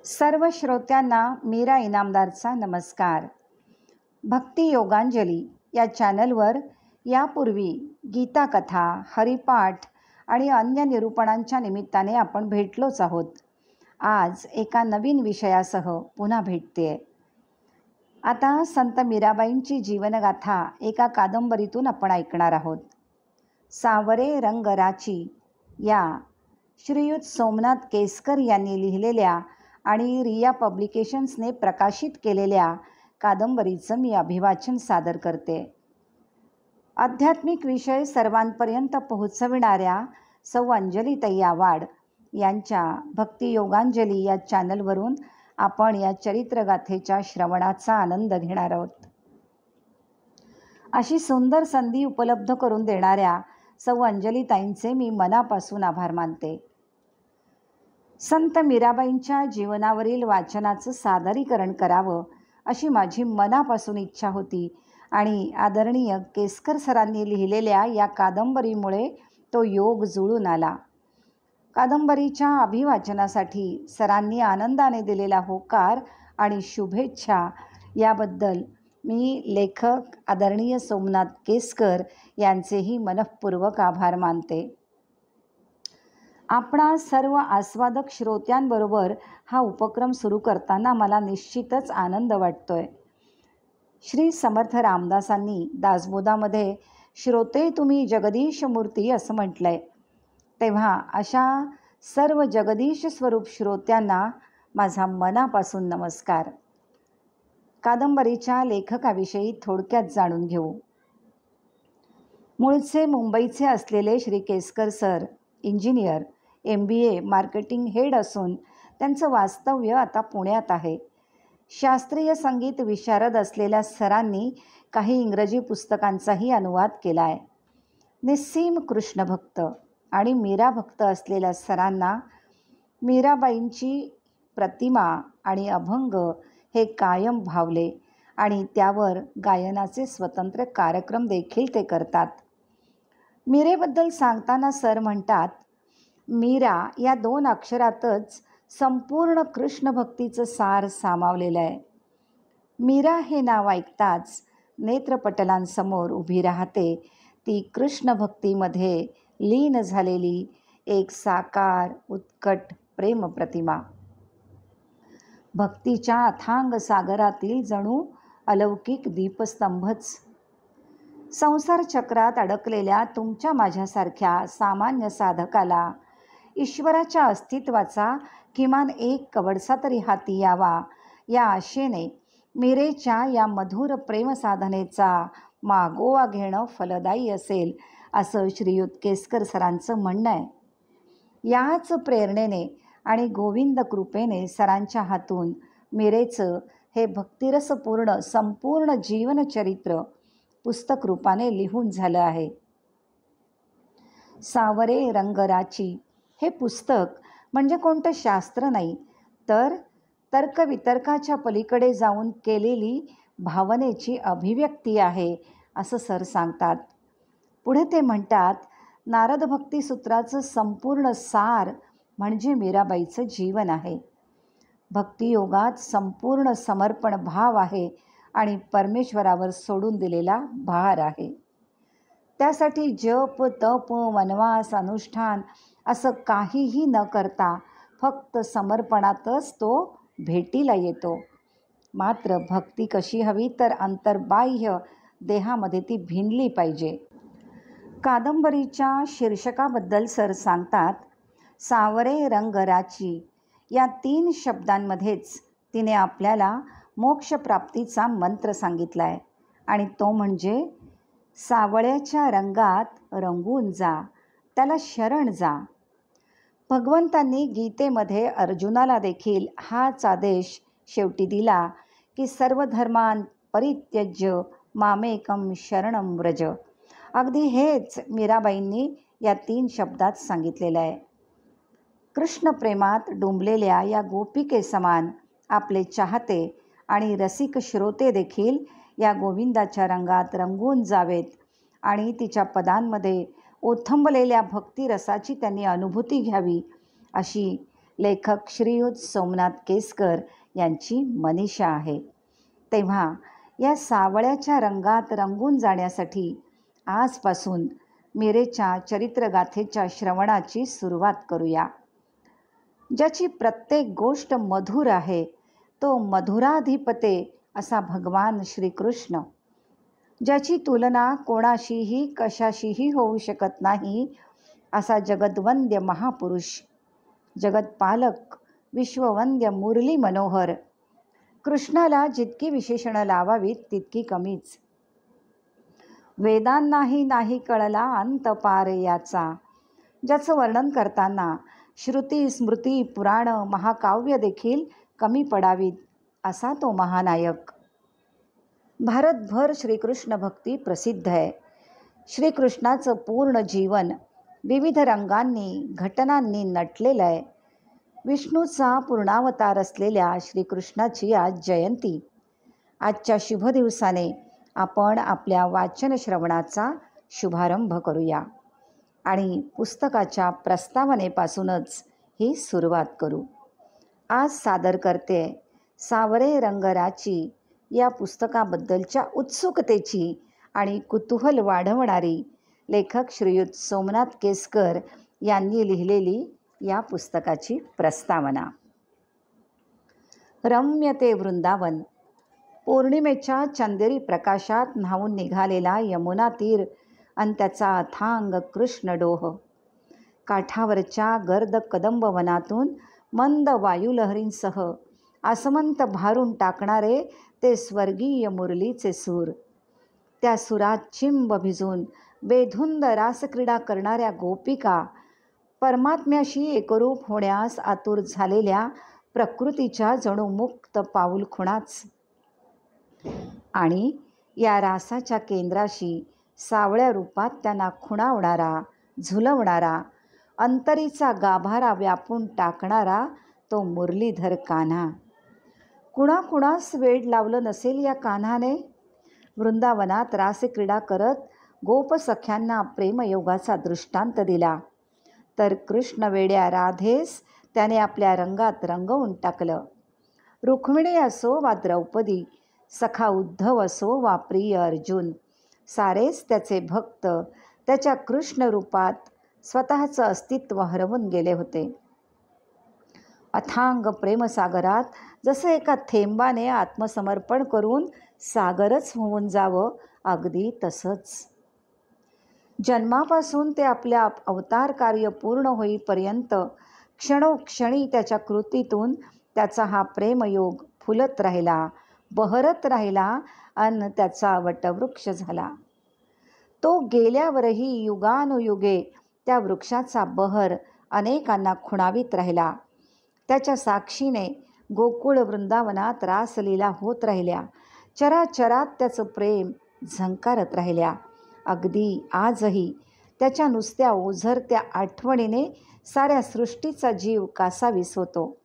सर्व श्रोत्यांना मीरा इनामदारचा नमस्कार. भक्ती योगांजली या चॅनलवर यापूर्वी गीता कथा, हरिपाठ आणि अन्य निरूपणांच्या निमित्ताने आपण भेटलोच आहोत. आज एका नवीन विषयासह पुन्हा भेटतेय. आता संत मीराबाईंची जीवनगाथा एका कादंबरीतून आपण ऐकणार आहोत. सावरे रंग राची या श्रीयुत सोमनाथ केसकर यांनी लिहिलेल्या आणि रिया पब्लिकेशन्सने प्रकाशित केलेल्या कादंबरीचं मी अभिवाचन सादर करते. आध्यात्मिक विषय सर्वांपर्यंत पोहोचविणाऱ्या सौ अंजलीताई आवाड यांच्या भक्ती योगांजली या चॅनलवरून आपण या चरित्रगाथेच्या श्रवणाचा आनंद घेणार आहोत. अशी सुंदर संधी उपलब्ध करून देणाऱ्या सौ अंजलीताईंचे मी मनापासून आभार मानते. संत मीराबाईंच्या जीवनावरील वाचनाचं सादरीकरण करावं अशी माझी मनापासून इच्छा होती आणि आदरणीय केसकर सरांनी लिहिलेल्या या कादंबरीमुळे तो योग जुळून आला. कादंबरीच्या अभिवाचनासाठी सरांनी आनंदाने दिलेला होकार आणि शुभेच्छा याबद्दल मी लेखक आदरणीय सोमनाथ केसकर यांचेही मनःपूर्वक आभार मानते. आपणा सर्व आस्वादक श्रोत्यांबरोबर हा उपक्रम सुरू करताना मला निश्चितच आनंद वाटतोय. श्री समर्थ रामदासांनी दासबोधामध्ये श्रोते तुम्ही जगदीश मूर्ती असं म्हटलंय. तेव्हा अशा सर्व जगदीश स्वरूप श्रोत्यांना माझा मनापासून नमस्कार. कादंबरीच्या लेखकाविषयी थोडक्यात जाणून घेऊ. मूळचे मुंबईचे असलेले Shri Keskar sir engineer, MBA marketing head असून त्यांचं वास्तव्य आता पुण्यात आहे. शास्त्रीय संगीत विशारद असलेल्या सरांनी काही इंग्रजी पुस्तकांचाही अनुवाद केला आहे. निस्सीम कृष्णभक्त आणि मीरा भक्त असलेल्या सरांना मीराबाईंची प्रतिमा आणि अभंग हे कायम भावले आणि त्यावर गायनाचे स्वतंत्र कार्यक्रम देखील ते करतात. मीरेबद्दल सांगताना सर म्हणतात, मीरा या 2 अक्षरातच संपूर्ण कृष्णभक्तीचं सार सामावलेलं आहे. मीरा हे नाव ऐकताच नेत्रपटलांसमोर उभी राहते ती कृष्णभक्तीमध्ये लीन झालेली एक साकार उत्कट प्रेमप्रतिमा. भक्तीच्या अथांग सागरातील जणू अलौकिक दीपस्तंभच. संसार चक्रात अडकलेल्या तुमच्या माझ्यासारख्या सामान्य साधकाला ईश्वराच्या अस्तित्वाचा किमान एक कवडसा तरी हाती यावा या आशेने मीरेच्या या मधुर प्रेमसाधनेचा मागोवा घेणं फलदायी असेल असं श्रीयुत केसकर सरांचं म्हणणं आहे. याच प्रेरणेने आणि गोविंद कृपेने सरांच्या हातून मीरेचं हे भक्तिरसपूर्ण संपूर्ण जीवनचरित्र पुस्तक रूपाने लिहून झालं आहे. सावरे रंग राची हे पुस्तक म्हणजे कोणतं शास्त्र नाही, तर तर्कवितर्काच्या पलीकडे जाऊन केलेली भावनेची अभिव्यक्ती आहे असं सर सांगतात. पुढे ते म्हणतात, नारद भक्ती सूत्राचं संपूर्ण सार म्हणजे मीराबाईचं जीवन आहे. भक्तियोगात संपूर्ण समर्पण भाव आहे आणि परमेश्वरावर सोडून दिलेला भार आहे. त्यासाठी जप, तप, वनवास, अनुष्ठान असं काहीही न करता फक्त समर्पणातच तो भेटीला येतो. मात्र भक्ती कशी हवी तर अंतर्बाह्य देहामध्ये ती भिनली पाहिजे. कादंबरीच्या शीर्षकाबद्दल सर सांगतात, सावरे रंग राची या 3 शब्दांमध्येच तिने आपल्याला मोक्षप्राप्तीचा मंत्र सांगितला आहे आणि तो म्हणजे सावळ्याच्या रंगात रंगून जा, त्याला शरण जा. भगवंतांनी गीतेमध्ये अर्जुनाला देखील हाच आदेश शेवटी दिला की सर्व धर्मान् परित्यज्य मामेकं शरणं व्रज. अगदी हेच मीराबाईंनी या 3 शब्दात सांगितलेलं आहे. कृष्ण प्रेमात डुंबलेल्या या गोपिके समान आपले चाहते आणि रसिक श्रोते देखील या गोविंदाच्या रंगात रंगून जावेत आणि तिच्या पदांमध्ये ओथंबलेल्या भक्तिरसाची त्यांनी अनुभूती घ्यावी अशी लेखक श्रीयुत सोमनाथ केसकर यांची मनीषा आहे. तेव्हा या सावळ्याच्या रंगात रंगून जाण्यासाठी आजपासून मीरेच्या चरित्रगाथेच्या श्रवणाची सुरुवात करूया. ज्याची प्रत्येक गोष्ट मधुर आहे तो मधुराधिपते असा भगवान श्रीकृष्ण, ज्याची तुलना कोणाशीही कशाशीही होऊ शकत नाही असा जगद्वंद्य महापुरुष, जगतपालक, विश्ववंद्य मुरली मनोहर. कृष्णाला जितकी विशेषणं लावावीत तितकी कमीच. वेदांनाही नाही कळला अंत पार याचा, ज्याचं वर्णन करताना श्रुती, स्मृती, पुराण, महाकाव्य देखील कमी पडावीत असा तो महानायक. भारतभर श्रीकृष्ण भक्ती प्रसिद्ध आहे. श्रीकृष्णाचं पूर्ण जीवन विविध रंगांनी, घटनांनी नटलेलं आहे. विष्णूचा पूर्णावतार असलेल्या श्रीकृष्णाची आज जयंती. आजच्या शुभ दिवसाने आपण आपल्या वाचन श्रवणाचा शुभारंभ करूया आणि पुस्तकाच्या प्रस्तावनेपासूनच ही सुरुवात करू. आज सादर करते सावरे रंगराची या पुस्तकाबद्दलच्या उत्सुकतेची आणि कुतूहल वाढवणारी लेखक श्रीयुत सोमनाथ केसकर यांनी लिहिलेली या पुस्तकाची प्रस्तावना. रम्य ते वृंदावन. पौर्णिमेच्या चंदेरी प्रकाशात न्हावून निघालेला यमुना तीर आणि त्याचा अथांग कृष्णडोह. काठावरच्या गर्द कदंब वनातून मंद वायुलहरींसह आसमंत भारून टाकणारे ते स्वर्गीय मुरलीचे सूर. त्या सुरात चिंब भिजून बेधुंद रासक्रीडा करणाऱ्या गोपिका, परमात्म्याशी एकरूप होण्यास आतुर झालेल्या प्रकृतीच्या जणू मुक्त पाऊलखुणाच. आणि या रासाच्या केंद्राशी सावळ्या रूपात त्यांना खुणावणारा, झुलवणारा, अंतरीचा गाभारा व्यापून टाकणारा तो मुरलीधर कान्हा. कुणाकुणास वेड लावलं नसेल या कान्हाने. वृंदावनात रासक्रीडा करत गोपसख्यांना प्रेमयोगाचा दृष्टांत दिला, तर कृष्णवेड्या राधेस त्याने आपल्या रंगात रंगवून टाकलं. रुक्मिणी असो वा द्रौपदी, सखा उद्धव असो वा प्रिय अर्जुन, सारेच त्याचे भक्त त्याच्या कृष्णरूपात स्वतःचं अस्तित्व हरवून गेले होते. अथांग प्रेमसागरात जसं एका थेंबाने आत्मसमर्पण करून सागरच होऊन जावं, अगदी तसंच. जन्मापासून ते आपल्या अवतार कार्य पूर्ण होईपर्यंत क्षणोक्षणी त्याच्या कृतीतून त्याचा हा प्रेमयोग फुलत राहिला, बहरत राहिला आणि त्याचा वटवृक्ष झाला. तो गेल्यावरही युगानुयुगे त्या वृक्षाचा बहर अनेकांना खुणावीत राहिला. त्याच्या साक्षीने गोकुळ वृंदावनात रासलीला होत राहिल्या. चराचरात त्याचं प्रेम झंकारत राहिल्या. अगदी आजही त्याच्या नुसत्या ओझरत्या आठवणीने साऱ्या सृष्टीचा जीव कासावीस होतो.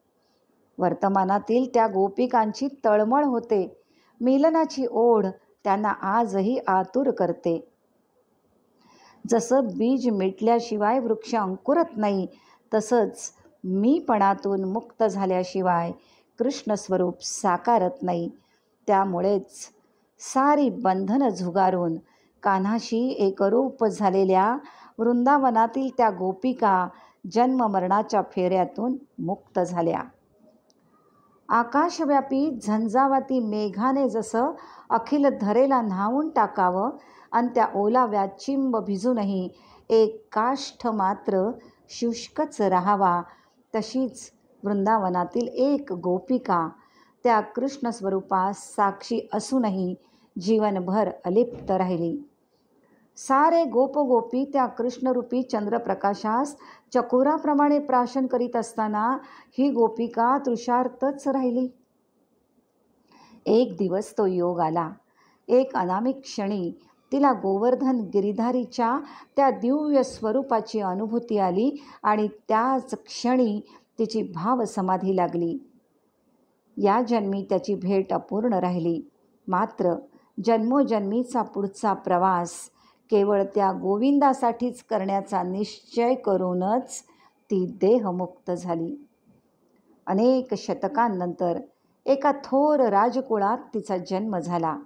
वर्तमानातील त्या गोपिकांची तळमळ होते. मिलनाची ओढ त्यांना आजही आतुर करते. जसं बीज मिटल्याशिवाय वृक्ष अंकुरत नाही, तसंच मीपणातून मुक्त झाल्याशिवाय कृष्णस्वरूप साकारत नाही. त्यामुळेच सारी बंधनं झुगारून कान्हाशी एकरूप झालेल्या वृंदावनातील त्या गोपिका जन्ममरणाच्या फेऱ्यातून मुक्त झाल्या. आकाशव्यापी झंझावाती मेघाने जसं अखिल धरेला न्हावून टाकावं आणि त्या ओलाव्यात चिंब भिजूनही एक काष्ठ मात्र शुष्कच राहावा, तशीच वृंदावनातील एक गोपिका त्या कृष्णस्वरूपास साक्षी असूनही जीवनभर अलिप्त राहिली. सारे गोपगोपी त्या कृष्णरूपी चंद्रप्रकाशास चकोराप्रमाणे प्राशन करीत असताना ही गोपिका तृषार्तच राहिली. एक दिवस तो योग आला. एक अनामिक क्षणी तिला गोवर्धन गिरिधारीच्या त्या दिव्य स्वरूपाची अनुभूती आली आणि त्याच क्षणी तिची भावसमाधी लागली. या जन्मी त्याची भेट अपूर्ण राहिली. मात्र जन्मोजन्मीचा पुढचा प्रवास केवळ त्या गोविंदासाठीच करण्याचा निश्चय करूनच ती देहमुक्त झाली. अनेक शतकांनंतर एका थोर राजकुळात तिचा जन्म झाला.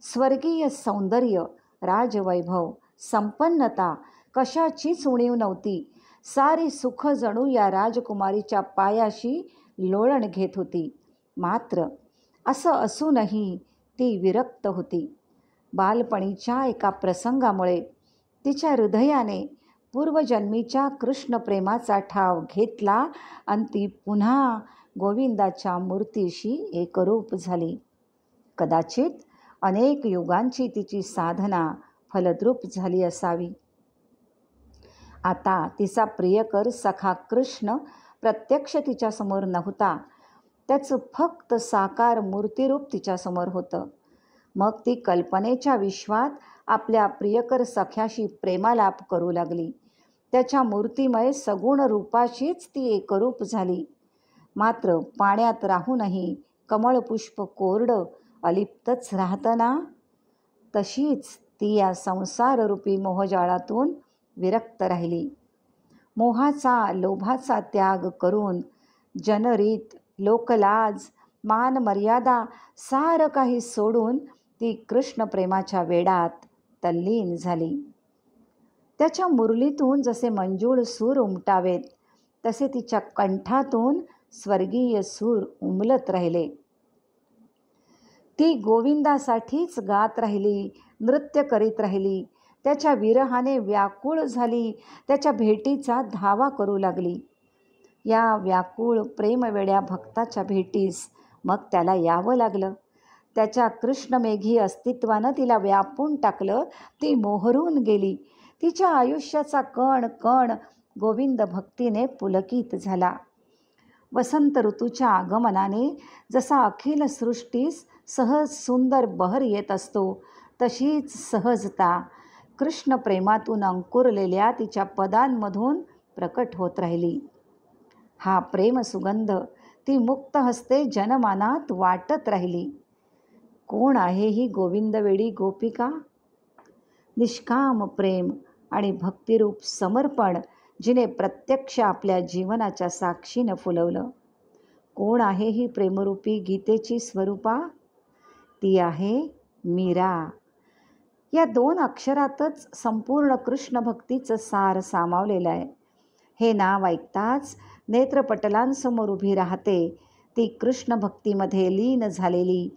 स्वर्गीय सौंदर्य, राजवैभव, संपन्नता कशाचीच उणीव नव्हती. सारी सुख जणू या राजकुमारीच्या पायाशी लोळण घेत होती. मात्र असं असूनही ती विरक्त होती. बालपणीच्या एका प्रसंगामुळे तिच्या हृदयाने पूर्वजन्मीच्या कृष्णप्रेमाचा ठाव घेतला आणि ती पुन्हा गोविंदाच्या मूर्तीशी एकरूप झाली. कदाचित अनेक युगांची तिची साधना फलद्रूप झाली असावी. आता तिचा प्रियकर सखा कृष्ण प्रत्यक्ष तिच्यासमोर नव्हता. त्याचं फक्त साकार मूर्तिरूप तिच्यासमोर होतं. मग ती कल्पनेच्या विश्वात आपल्या प्रियकर सख्याशी प्रेमालाप करू लागली. त्याच्या मूर्तिमय सगुण रूपाशीच ती एकरूप झाली. मात्र पाण्यात राहूनही कमळपुष्प कोरडं अलिप्तच राहतं ना, तशीच ती या संसाररूपी मोहजाळातून विरक्त राहिली. मोहाचा लोभाचा त्याग करून जनरीत, लोकलाज, मान मर्यादा सारं काही सोडून ती कृष्णप्रेमाच्या वेडात तल्लीन झाली. त्याच्या मुरलीतून जसे मंजूळ सूर उमटावेत तसे तिच्या कंठातून स्वर्गीय सूर उमलत राहिले. ती गोविंदासाठीच गात राहिली, नृत्य करीत राहिली. त्याच्या विरहाने व्याकुळ झाली, त्याच्या भेटीचा धावा करू लागली. या व्याकुळ प्रेमवेड्या भक्ताच्या भेटीस मग त्याला यावं लागलं. त्याच्या कृष्णमेघी अस्तित्वानं तिला व्यापून टाकलं. ती मोहरून गेली. तिच्या आयुष्याचा कण कण गोविंद भक्तीने पुलकित झाला. वसंत ऋतूच्या आगमनाने जसा अखिल सृष्टीस सहज सुंदर बहर येत असतो, तशीच सहजता कृष्णप्रेमातून अंकुरलेल्या तिच्या पदांमधून प्रकट होत राहिली. हा प्रेमसुगंध ती मुक्त हस्ते जनमानात वाटत राहिली. कोण आहे ही गोविंदवेडी गोपिका? निष्काम प्रेम आणि भक्तिरूप समर्पण जिने प्रत्यक्ष आपल्या जीवनाच्या साक्षीनं फुलवलं. कोण आहे ही प्रेमरूपी गीतेची स्वरूपा? ती आहे मीरा. या 2 अक्षरातच संपूर्ण कृष्णभक्तीचं सार सामावलेलं आहे. हे नाव ऐकताच नेत्रपटलांसमोर उभी राहते ती कृष्णभक्तीमध्ये लीन झालेली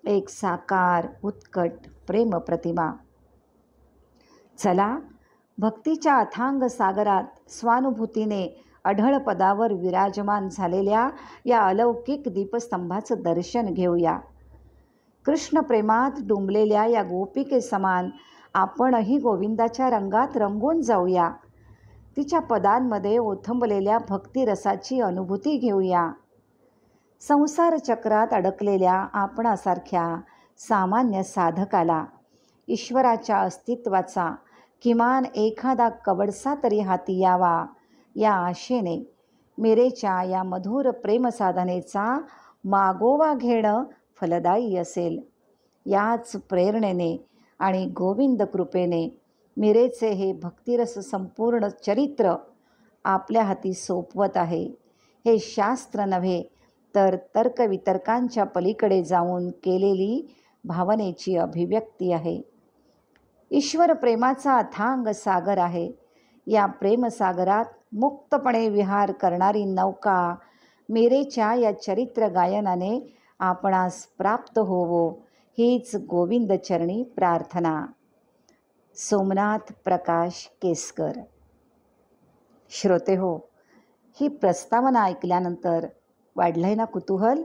एक साकार उत्कट प्रेमप्रतिमा. चला, भक्तीच्या अथांग सागरात स्वानुभूतीने अढळ पदावर विराजमान झालेल्या या अलौकिक दीपस्तंभाचं दर्शन घेऊया. कृष्णप्रेमात डुंबलेल्या या गोपिकेसमान आपणही गोविंदाच्या रंगात रंगून जाऊया. तिच्या पदांमध्ये ओथंबलेल्या भक्तिरसाची अनुभूती घेऊया. संसार चक्रात अडकलेल्या आपणासारख्या सामान्य साधकाला ईश्वराच्या अस्तित्वाचा किमान एखादा कवडसा तरी हाती यावा, या आशेने मीरेच्या या मधुर प्रेमसाधनेचा मागोवा घेणं फलदायी असेल. याच प्रेरणेने आणि गोविंद कृपेने मीरेचे हे भक्तिरस संपूर्ण चरित्र आपल्या हाती सोपवत आहे. हे शास्त्र नव्हे तर तर्कवितर्कांच्या पलीकडे जाऊन केलेली भावनेची अभिव्यक्ती आहे. ईश्वर प्रेमाचा अथांग सागर आहे. या प्रेमसागरात मुक्तपणे विहार करणारी नौका मीरेच्या या चरित्र गायनाने आपणास प्राप्त होवो, हीच गोविंदचरणी प्रार्थना. सोमनाथ प्रकाश केसकर. श्रोतेहो, ही प्रस्तावना ऐकल्यानंतर वाढलंय ना कुतूहल?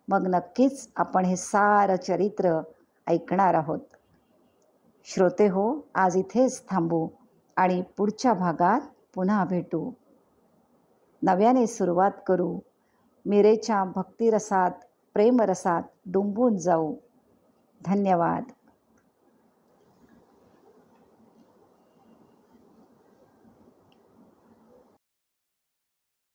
मग नक्कीच आपण हे सारं चरित्र ऐकणार आहोत. श्रोतेहो, आज इथेच थांबू आणि पुढच्या भागात पुन्हा भेटू. नव्याने सुरुवात करू. मीरेच्या भक्तिरसात, प्रेमरसात डुंबून जाऊ. धन्यवाद.